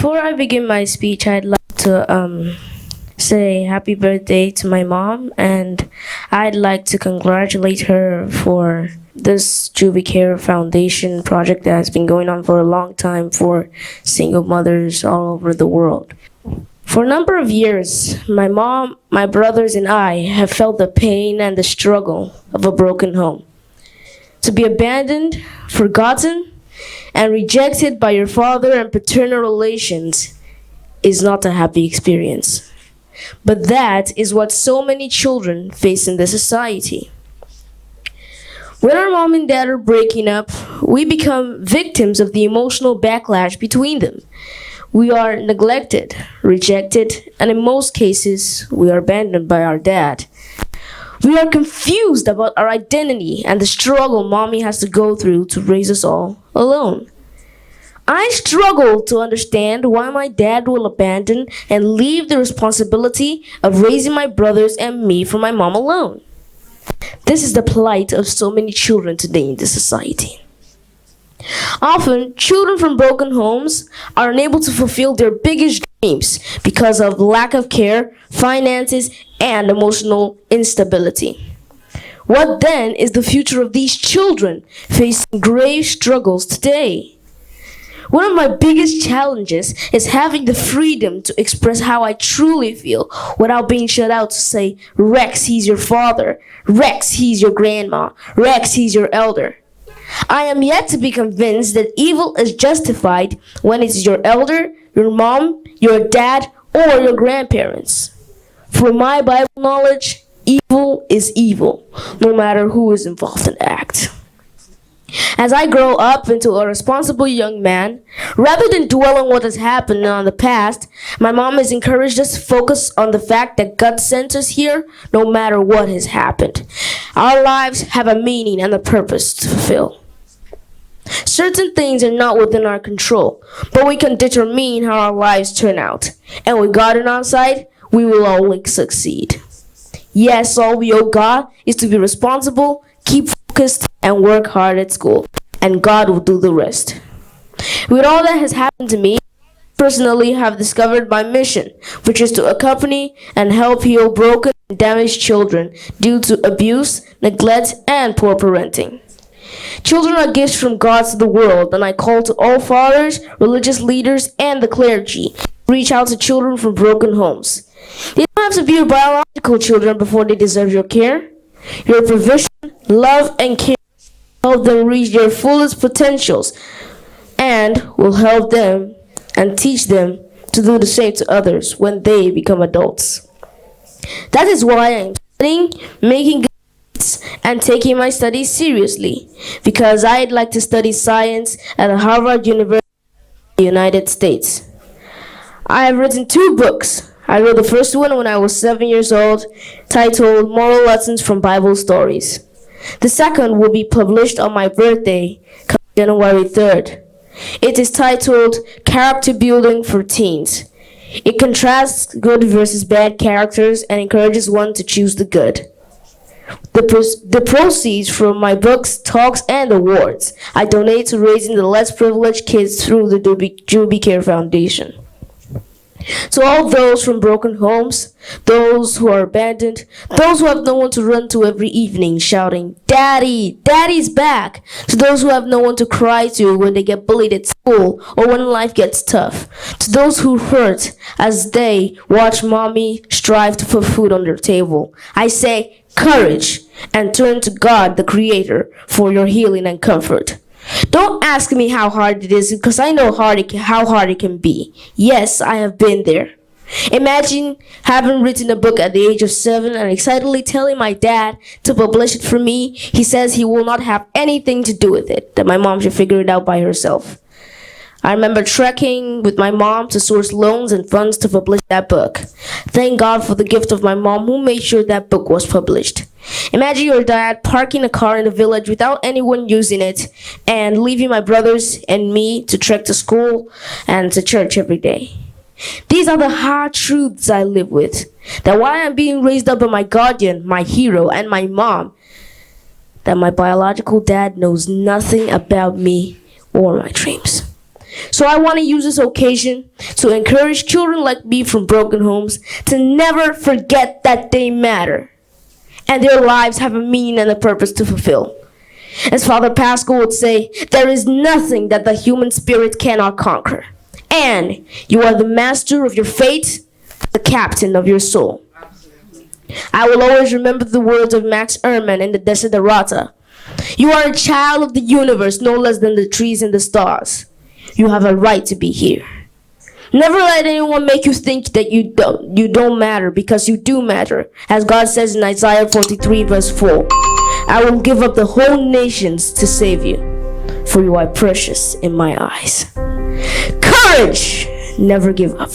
Before I begin my speech, I'd like to say happy birthday to my mom, and I'd like to congratulate her for this Juvie Care Foundation project that has been going on for a long time for single mothers all over the world. For a number of years, my mom, my brothers, and I have felt the pain and the struggle of a broken home. To be abandoned, forgotten, and rejected by your father and paternal relations is not a happy experience. But that is what so many children face in this society. When our mom and dad are breaking up, we become victims of the emotional backlash between them. We are neglected, rejected, and in most cases, we are abandoned by our dad. We are confused about our identity and the struggle mommy has to go through to raise us all alone. I struggle to understand why my dad will abandon and leave the responsibility of raising my brothers and me for my mom alone. This is the plight of so many children today in this society. Often, children from broken homes are unable to fulfill their biggest dreams because of lack of care, finances, and emotional instability. What then is the future of these children facing grave struggles today? One of my biggest challenges is having the freedom to express how I truly feel without being shut out to say, Rex, he's your father. Rex, he's your grandma. Rex, he's your elder. I am yet to be convinced that evil is justified when it's your elder, your mom, your dad, or your grandparents. From my Bible knowledge, evil is evil, no matter who is involved in the act. As I grow up into a responsible young man, rather than dwell on what has happened in the past, my mom has encouraged us to focus on the fact that God sent us here no matter what has happened. Our lives have a meaning and a purpose to fulfill. Certain things are not within our control, but we can determine how our lives turn out. And with God on our side, we will always succeed. Yes, all we owe God is to be responsible, keep focused, and work hard at school, and God will do the rest. With all that has happened to me, I personally have discovered my mission, which is to accompany and help heal broken and damaged children due to abuse, neglect, and poor parenting. Children are gifts from God to the world, and I call to all fathers, religious leaders, and the clergy to reach out to children from broken homes. They don't have to be your biological children before they deserve your care. Your provision, love, and care help them reach their fullest potentials and will help them and teach them to do the same to others when they become adults. That is why I am studying, making good grades, and taking my studies seriously, because I'd like to study science at Harvard University in the United States. I have written 2 books. I wrote the first one when I was 7 years old, titled Moral Lessons from Bible Stories. The second will be published on my birthday, January 3rd. It is titled Character Building for Teens. It contrasts good versus bad characters and encourages one to choose the good. The proceeds from my books, talks, and awards I donate to raising the less privileged kids through the Juvie Care Foundation. To all those from broken homes, those who are abandoned, those who have no one to run to every evening shouting, Daddy, Daddy's back! To those who have no one to cry to when they get bullied at school or when life gets tough. To those who hurt as they watch mommy strive to put food on their table. I say, courage, and turn to God, the Creator, for your healing and comfort. Don't ask me how hard it is, because I know how hard it can be. Yes, I have been there. Imagine having written a book at the age of 7 and excitedly telling my dad to publish it for me. He says he will not have anything to do with it, that my mom should figure it out by herself. I remember trekking with my mom to source loans and funds to publish that book. Thank God for the gift of my mom who made sure that book was published. Imagine your dad parking a car in the village without anyone using it and leaving my brothers and me to trek to school and to church every day. These are the hard truths I live with. That while I'm being raised up by my guardian, my hero, and my mom, that my biological dad knows nothing about me or my dreams. So I want to use this occasion to encourage children like me from broken homes to never forget that they matter and their lives have a meaning and a purpose to fulfill. As Father Pascal would say, there is nothing that the human spirit cannot conquer. And you are the master of your fate, the captain of your soul. I will always remember the words of Max Ehrmann in the Desiderata. You are a child of the universe, no less than the trees and the stars. You have a right to be here. Never let anyone make you think that you don't matter, because you do matter. As God says in Isaiah 43 verse 4, I will give up the whole nations to save you, for you are precious in my eyes. Courage! Never give up.